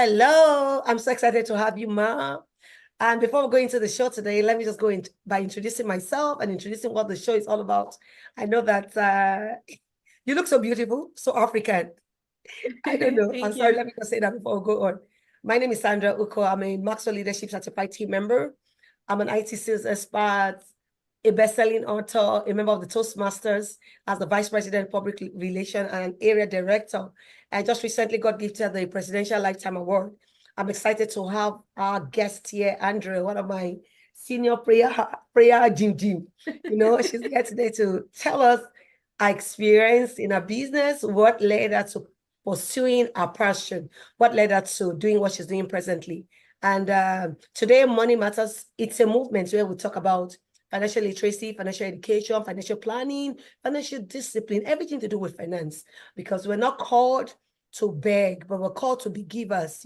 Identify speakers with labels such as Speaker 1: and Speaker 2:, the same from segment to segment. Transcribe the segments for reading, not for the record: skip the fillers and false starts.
Speaker 1: Hello, I'm so excited to have you, Ma. And before we go into the show today, let me just go in by introducing myself and introducing what the show is all about. I know that you look so beautiful, so African. I don't know. I'm
Speaker 2: Thank
Speaker 1: sorry,
Speaker 2: you.
Speaker 1: let me just say that before we go on. My name is Andrea Uko. I'm a Maxwell Leadership Certified team member. I'm an IT sales expert, a best-selling author, a member of the Toastmasters as the Vice President Public Relations and Area Director. I just recently got gifted the Presidential Lifetime Award. I'm excited to have our guest here, Andrea, one of my senior prayer Jim. She's here today to tell us our experience in our business, what led her to pursuing her passion, what led her to doing what she's doing presently. And today, Money Matters, it's a movement where we talk about financial literacy, financial education, financial planning, financial discipline, everything to do with finance, because we're not called to beg, but we're called to be givers,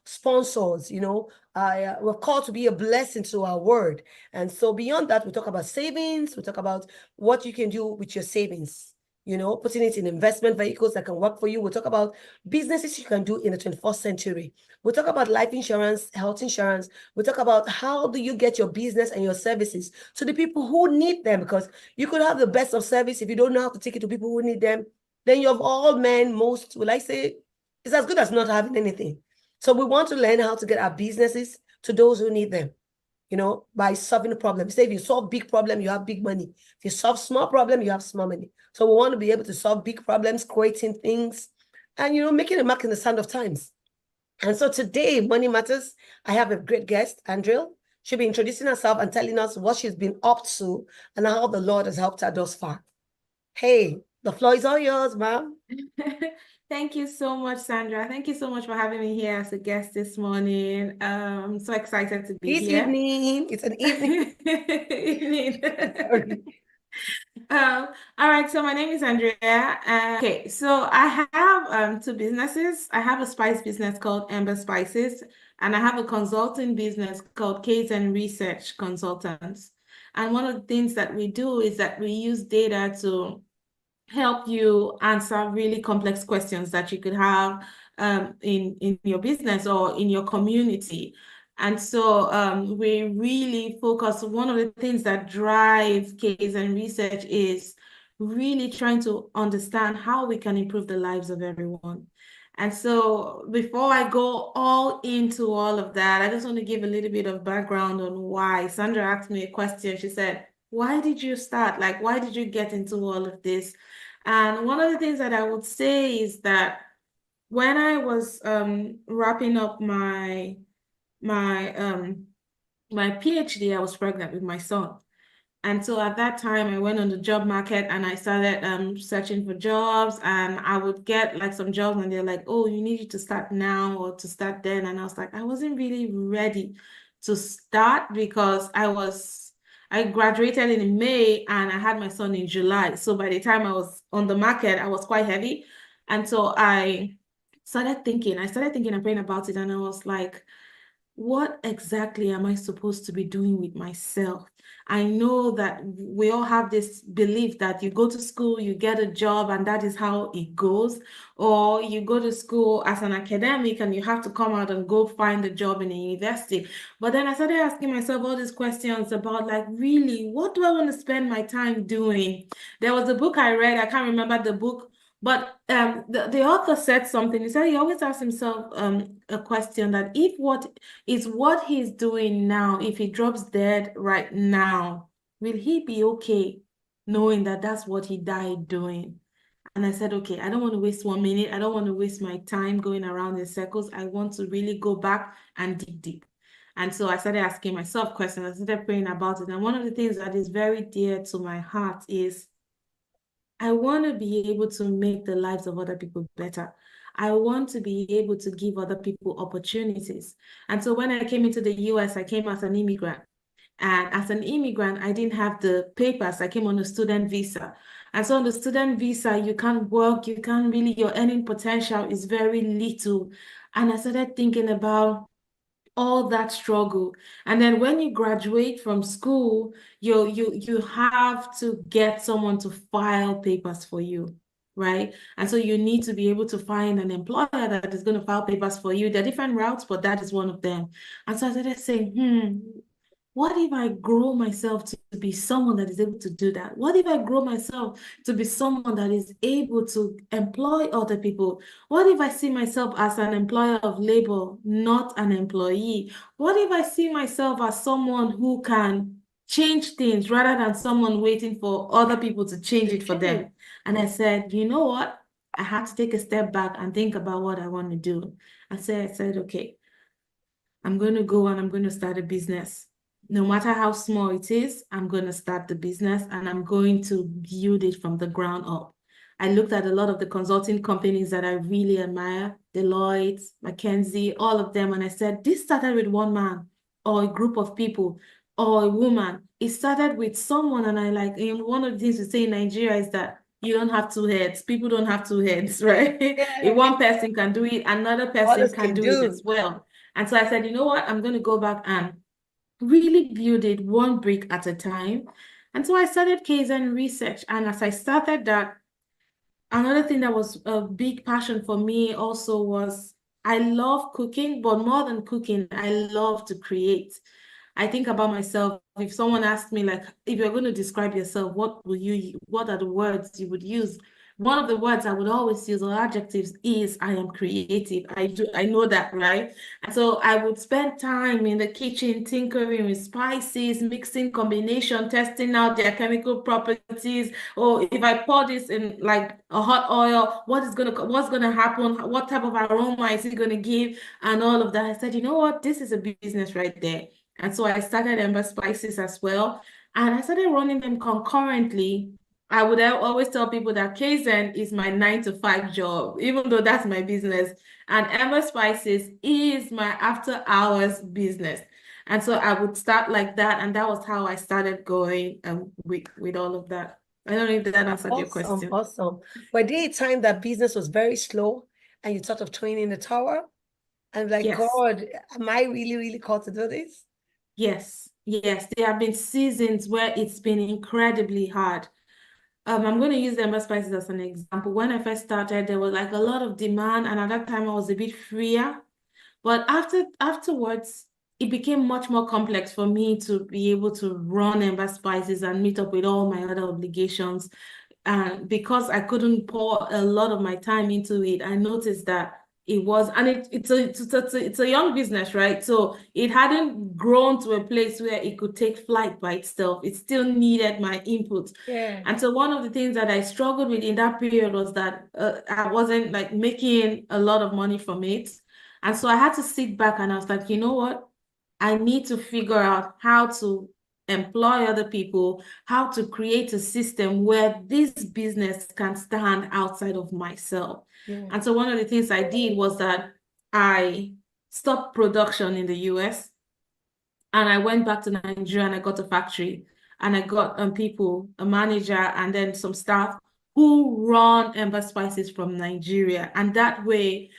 Speaker 1: sponsors, we're called to be a blessing to our world. And so beyond that, we talk about savings, we talk about what you can do with your savings, putting it in investment vehicles that can work for you. We'll talk about businesses you can do in the 21st century. We'll talk about life insurance, health insurance. We'll talk about how do you get your business and your services to the people who need them, because you could have the best of service if you don't know how to take it to people who need them. Then you have all men, most, will I say, it's as good as not having anything. So we want to learn how to get our businesses to those who need them, by solving problems. Say if you solve big problem, you have big money. If you solve small problem, you have small money. So we want to be able to solve big problems, creating things, and, making a mark in the sand of times. And so today, Money Matters, I have a great guest, Andrea. She'll be introducing herself and telling us what she's been up to and how the Lord has helped her thus far. Hey, the floor is all yours, ma'am.
Speaker 2: Thank you so much, Sandra. Thank you so much for having me here as a guest this morning. I'm so excited to be
Speaker 1: This
Speaker 2: here.
Speaker 1: evening, it's an evening.
Speaker 2: Evening.
Speaker 1: Sorry.
Speaker 2: All right, so my name is Andrea. Okay, so I have two businesses. I have a spice business called Amber Spices, and I have a consulting business called Case and Research Consultants. And one of the things that we do is that we use data to help you answer really complex questions that you could have in your business or in your community. And so we really focus, one of the things that drive Case and Research is really trying to understand how we can improve the lives of everyone. And so before I go all into all of that, I just want to give a little bit of background on why. Sandra asked me a question. She said, why did you start? Like, why did you get into all of this? And one of the things that I would say is that when I was wrapping up my PhD, I was pregnant with my son. And so at that time, I went on the job market and I started searching for jobs, and I would get like some jobs and they're like, oh, you need to start now or to start then. And I was like, I wasn't really ready to start because I graduated in May and I had my son in July. So by the time I was on the market, I was quite heavy. And so I started thinking and praying about it. And I was like, what exactly am I supposed to be doing with myself? I know that we all have this belief that you go to school, you get a job, and that is how it goes. Or you go to school as an academic and you have to come out and go find a job in a university. But then I started asking myself all these questions about, like, really, what do I want to spend my time doing? There was a book I read, I can't remember the book, but the author said something. He said he always asks himself a question that if what he's doing now, if he drops dead right now, will he be okay knowing that that's what he died doing? And I said, okay, I don't want to waste 1 minute. I don't want to waste my time going around in circles. I want to really go back and dig deep. And so I started asking myself questions. I started praying about it. And one of the things that is very dear to my heart is I want to be able to make the lives of other people better. I want to be able to give other people opportunities. And so when I came into the US, I came as an immigrant. And as an immigrant, I didn't have the papers. I came on a student visa. And so on the student visa, you can't work, you can't really, your earning potential is very little. And I started thinking about all that struggle. And then when you graduate from school, you have to get someone to file papers for you. right? And so you need to be able to find an employer that is going to file papers for you. There are different routes, but that is one of them. And so I started saying, what if I grow myself to be someone that is able to do that? What if I grow myself to be someone that is able to employ other people? What if I see myself as an employer of labor, not an employee? What if I see myself as someone who can change things rather than someone waiting for other people to change it for them? And I said, you know what? I had to take a step back and think about what I want to do. I said, okay, I'm going to go and I'm going to start a business. No matter how small it is, I'm going to start the business and I'm going to build it from the ground up. I looked at a lot of the consulting companies that I really admire, Deloitte, McKinsey, all of them. And I said, this started with one man or a group of people or a woman. It started with someone. And I like, one of the things we say in Nigeria is that you don't have two heads. People don't have two heads, right? If one person can do it, another person
Speaker 1: Others
Speaker 2: can
Speaker 1: can
Speaker 2: do it
Speaker 1: do.
Speaker 2: as well. And so I said, you know what? I'm going to go back and really build it one brick at a time. And so I started Kaizen research. And as I started that, another thing that was a big passion for me also was I love cooking, but more than cooking, I love to create. I think about myself. If someone asked me, like, if you're going to describe yourself, what are the words you would use? One of the words I would always use or adjectives is I am creative. I know that, right? And so I would spend time in the kitchen tinkering with spices, mixing combination, testing out their chemical properties. Or if I pour this in like a hot oil, what's gonna happen? What type of aroma is it gonna give? And all of that. I said, you know what? This is a business right there. And so I started Ember Spices as well. And I started running them concurrently. I would always tell people that Kaizen is my 9 to 5 job, even though that's my business. And Ember Spices is my after hours business. And so I would start like that. And that was how I started going with all of that. I don't know if that answered your question.
Speaker 1: Awesome. Were there a time that business was very slow and you thought of throwing in the tower? And like,
Speaker 2: Yes.
Speaker 1: God, am I really, really called to do this?
Speaker 2: Yes. Yes. There have been seasons where it's been incredibly hard. I'm going to use the Ember Spices as an example. When I first started, there was like a lot of demand, and at that time I was a bit freer. But afterwards, it became much more complex for me to be able to run Ember Spices and meet up with all my other obligations. And because I couldn't pour a lot of my time into it, I noticed that it was, and it's a young business, right? So it hadn't grown to a place where it could take flight by itself. It still needed my input.
Speaker 1: Yeah.
Speaker 2: And so one of the things that I struggled with in that period was that I wasn't like making a lot of money from it. And so I had to sit back and I was like, you know what? I need to figure out how to employ other people, how to create a system where this business can stand outside of myself.
Speaker 1: Yeah.
Speaker 2: And so one of the things I did was that I stopped production in the US and I went back to Nigeria and I got a factory and I got people, a manager, and then some staff who run Ember Spices from Nigeria. And that way,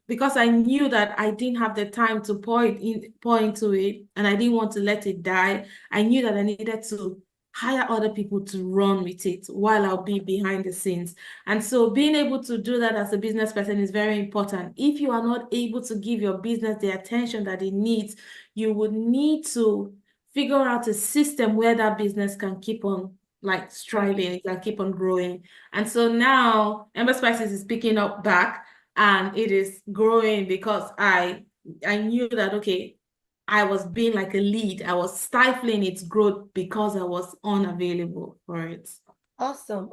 Speaker 2: because I knew that I didn't have the time to pour into it and I didn't want to let it die, I knew that I needed to hire other people to run with it while I'll be behind the scenes. And so being able to do that as a business person is very important. If you are not able to give your business the attention that it needs, you would need to figure out a system where that business can keep on like striving, it can keep on growing. And so now Ember Spices is picking up back and it is growing because I knew that, okay, I was being like a lead. I was stifling its growth because I was unavailable for it.
Speaker 1: Awesome.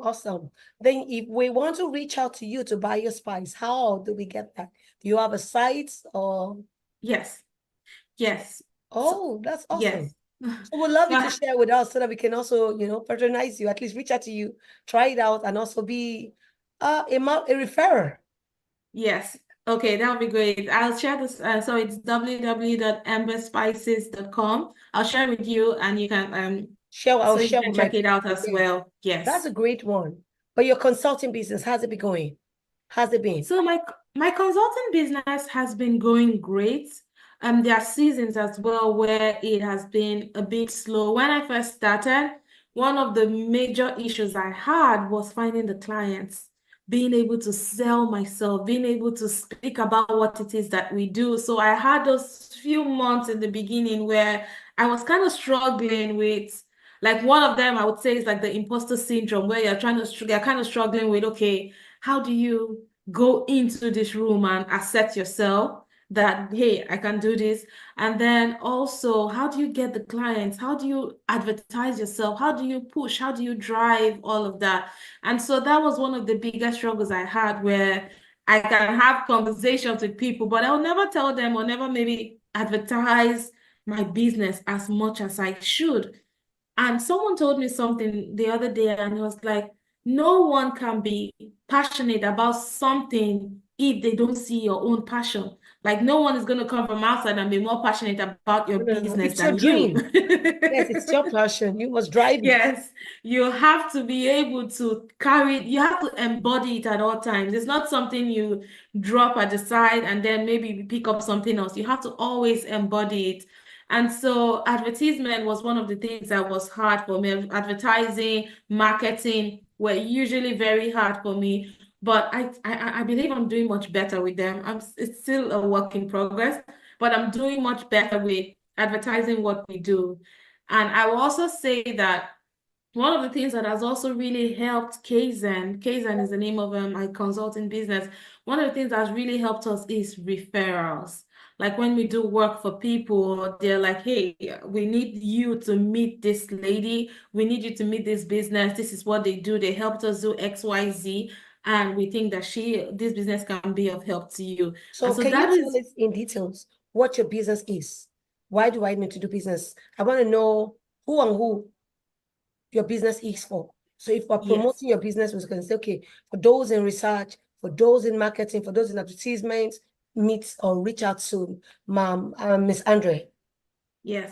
Speaker 1: Then if we want to reach out to you to buy your spice, how do we get that? Do you have a site or?
Speaker 2: Yes.
Speaker 1: Oh, that's awesome.
Speaker 2: Yes.
Speaker 1: So we'd love you to share with us so that we can also, patronize you, at least reach out to you, try it out, and also be a referrer.
Speaker 2: Yes. Okay, that would be great. I'll share this. So it's www.emberspices.com. I'll share with you and you can
Speaker 1: I'll
Speaker 2: so you
Speaker 1: share
Speaker 2: can
Speaker 1: with
Speaker 2: check it out as well. Yes.
Speaker 1: That's a great one. But your consulting business, how's it been going? How's it been?
Speaker 2: So my consulting business has been going great. There are seasons as well where it has been a bit slow. When I first started, one of the major issues I had was finding the clients. being able to sell myself, being able to speak about what it is that we do. So I had those few months in the beginning where I was kind of struggling with, like, one of them I would say is like the imposter syndrome, where you're kind of struggling with, okay, how do you go into this room and accept yourself that, hey, I can do this? And then also, how do you get the clients? How do you advertise yourself? How do you push? How do you drive all of that? And so that was one of the biggest struggles I had, where I can have conversations with people, but I'll never tell them or never maybe advertise my business as much as I should. And someone told me something the other day, and it was like, no one can be passionate about something if they don't see your own passion. Like, no one is going to come from outside and be more passionate about your
Speaker 1: No.
Speaker 2: business
Speaker 1: It's your
Speaker 2: than you.
Speaker 1: dream. Yes, it's your passion. You must drive it.
Speaker 2: Yes, you have to be able to carry it, you have to embody it at all times. It's not something you drop at the side and then maybe pick up something else. You have to always embody it. And so advertisement was one of the things that was hard for me. Advertising, marketing were usually very hard for me. But I believe I'm doing much better with them. It's still a work in progress, but I'm doing much better with advertising what we do. And I will also say that one of the things that has also really helped Kaizen is the name of my consulting business. One of the things that's really helped us is referrals. Like when we do work for people, they're like, hey, we need you to meet this lady. We need you to meet this business. This is what they do. They helped us do XYZ. And we think that this business can be of help to you. And
Speaker 1: So
Speaker 2: so
Speaker 1: can you
Speaker 2: that
Speaker 1: tell
Speaker 2: is,
Speaker 1: us in details what your business is? Why do I need to do business? I want to know who and who your business is for. So if we're
Speaker 2: yes.
Speaker 1: promoting your business, we're going to say, okay, for those in research, for those in marketing, for those in advertisement, meet or reach out to Miss Andrea.
Speaker 2: Yes.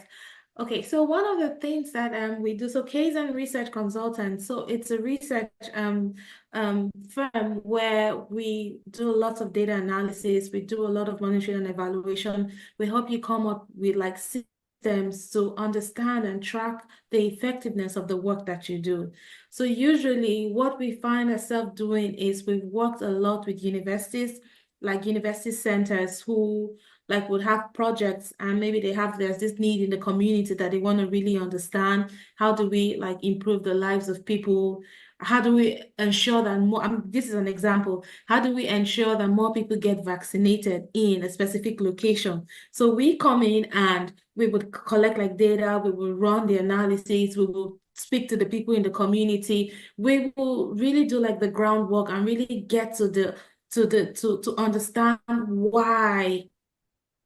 Speaker 2: Okay, so one of the things that we do, so Kaizen Research Consultant, so it's a research firm where we do lots of data analysis, we do a lot of monitoring and evaluation. We help you come up with like systems to understand and track the effectiveness of the work that you do. So usually what we find ourselves doing is we've worked a lot with universities, like university centers who like would have projects, and maybe there's this need in the community that they want to really understand, how do we like improve the lives of people? How do we ensure that more, this is an example, how do we ensure that more people get vaccinated in a specific location? So we come in and we would collect like data, we will run the analysis, we will speak to the people in the community, we will really do like the groundwork and really get to understand why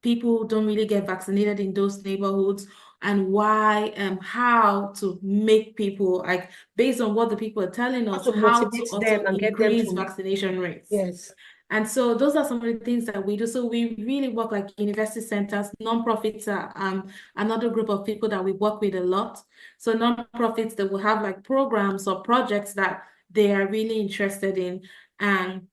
Speaker 2: people don't really get vaccinated in those neighborhoods, and why how to make people, like, based on what the people are telling
Speaker 1: How
Speaker 2: us,
Speaker 1: to
Speaker 2: how to
Speaker 1: motivate
Speaker 2: also
Speaker 1: them and get them
Speaker 2: increase
Speaker 1: to,
Speaker 2: vaccination rates.
Speaker 1: yes.
Speaker 2: And so those are some of the things that we do. So we really work like university centers, nonprofits are another group of people that we work with a lot. So nonprofits that will have like programs or projects that they are really interested in, and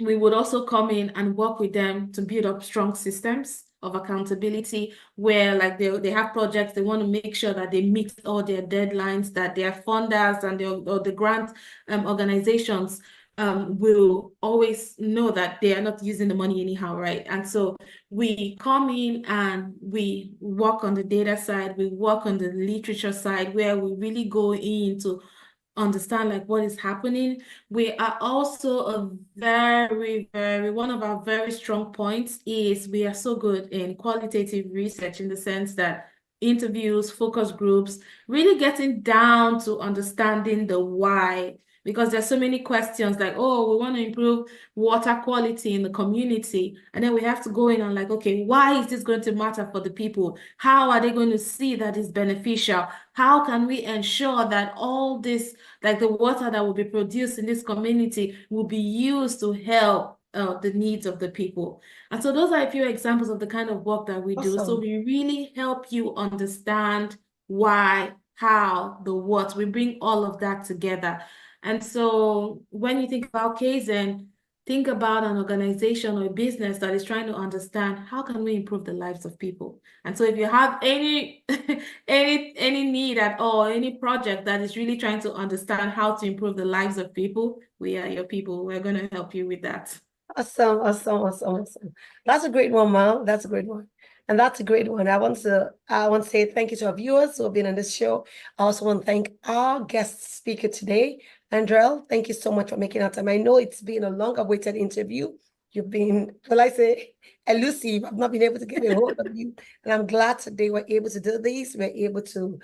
Speaker 2: we would also come in and work with them to build up strong systems of accountability, where like they have projects, they want to make sure that they meet all their deadlines, that their funders and the grant organizations will always know that they are not using the money anyhow, right? And so we come in and we work on the data side, we work on the literature side, where we really go into understand like what is happening. We are also a one of our very strong points is we are so good in qualitative research, in the sense that interviews, focus groups, really getting down to understanding the why. Because there's so many questions like, oh, we want to improve water quality in the community. And then we have to go in and like, okay, why is this going to matter for the people? How are they going to see that it's beneficial? How can we ensure that all this, like the water that will be produced in this community, will be used to help the needs of the people? And so those are a few examples of the kind of work that we do. So
Speaker 1: Awesome.
Speaker 2: we really help you understand why, how, the what. We bring all of that together. And so when you think about Kaizen, think about an organization or a business that is trying to understand how can we improve the lives of people. And so if you have any any need at all, any project that is really trying to understand how to improve the lives of people, we are your people. We're going to help you with that.
Speaker 1: Awesome, awesome, awesome, awesome. That's a great one, Mal. That's a great one. And that's a great one. I want to say thank you to our viewers who have been on this show. I also want to thank our guest speaker today, Andrea. Thank you so much for making our time. I know it's been a long-awaited interview. You've been, well, I say, elusive. I've not been able to get a hold of you. And I'm glad today we're able to do this. We're able to,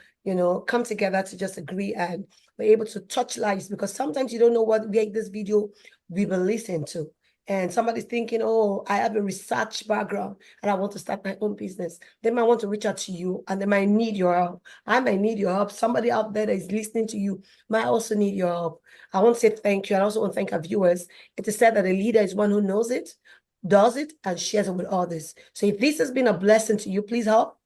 Speaker 1: come together to just agree, and we're able to touch lives, because sometimes you don't know what this video we will listen to. And somebody's thinking, oh, I have a research background and I want to start my own business. They might want to reach out to you and they might need your help. I might need your help. Somebody out there that is listening to you might also need your help. I want to say thank you. I also want to thank our viewers. It is said that a leader is one who knows it, does it, and shares it with others. So if this has been a blessing to you, please help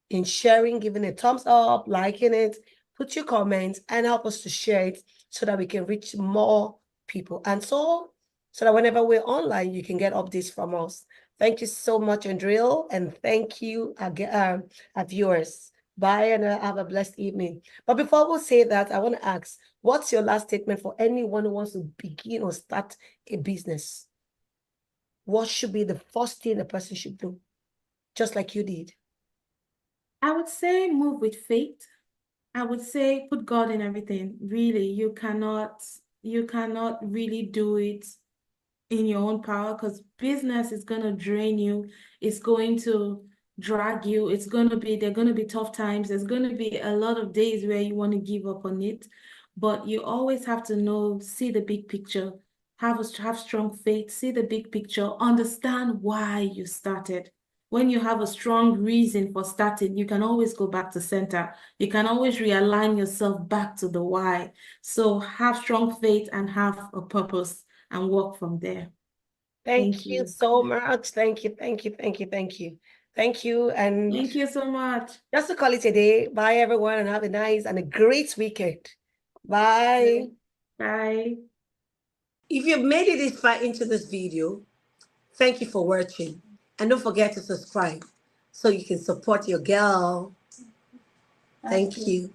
Speaker 1: in sharing, giving a thumbs up, liking it, put your comments, and help us to share it so that we can reach more people. And so that whenever we're online, you can get updates from us. Thank you so much, Andrea, and thank you again, our viewers. Bye, and have a blessed evening. But before we say that, I want to ask, what's your last statement for anyone who wants to begin or start a business? What should be the first thing a person should do, just like you did?
Speaker 2: I would say move with faith. I would say put God in everything. Really, you cannot really do it in your own power, because business is going to drain you. It's going to drag you. There are going to be tough times. There's going to be a lot of days where you want to give up on it, but you always have to see the big picture, have strong faith, see the big picture, understand why you started. When you have a strong reason for starting, you can always go back to center. You can always realign yourself back to the why. So have strong faith and have a purpose and work from there.
Speaker 1: Thank you so much. Thank you, thank you, thank you, thank you. Thank you. And
Speaker 2: thank you so much.
Speaker 1: Just to call it a day. Bye, everyone, and have a nice and a great weekend. Bye.
Speaker 2: Bye.
Speaker 1: If you've made it this far into this video, thank you for watching. And don't forget to subscribe so you can support your girl. Thank you.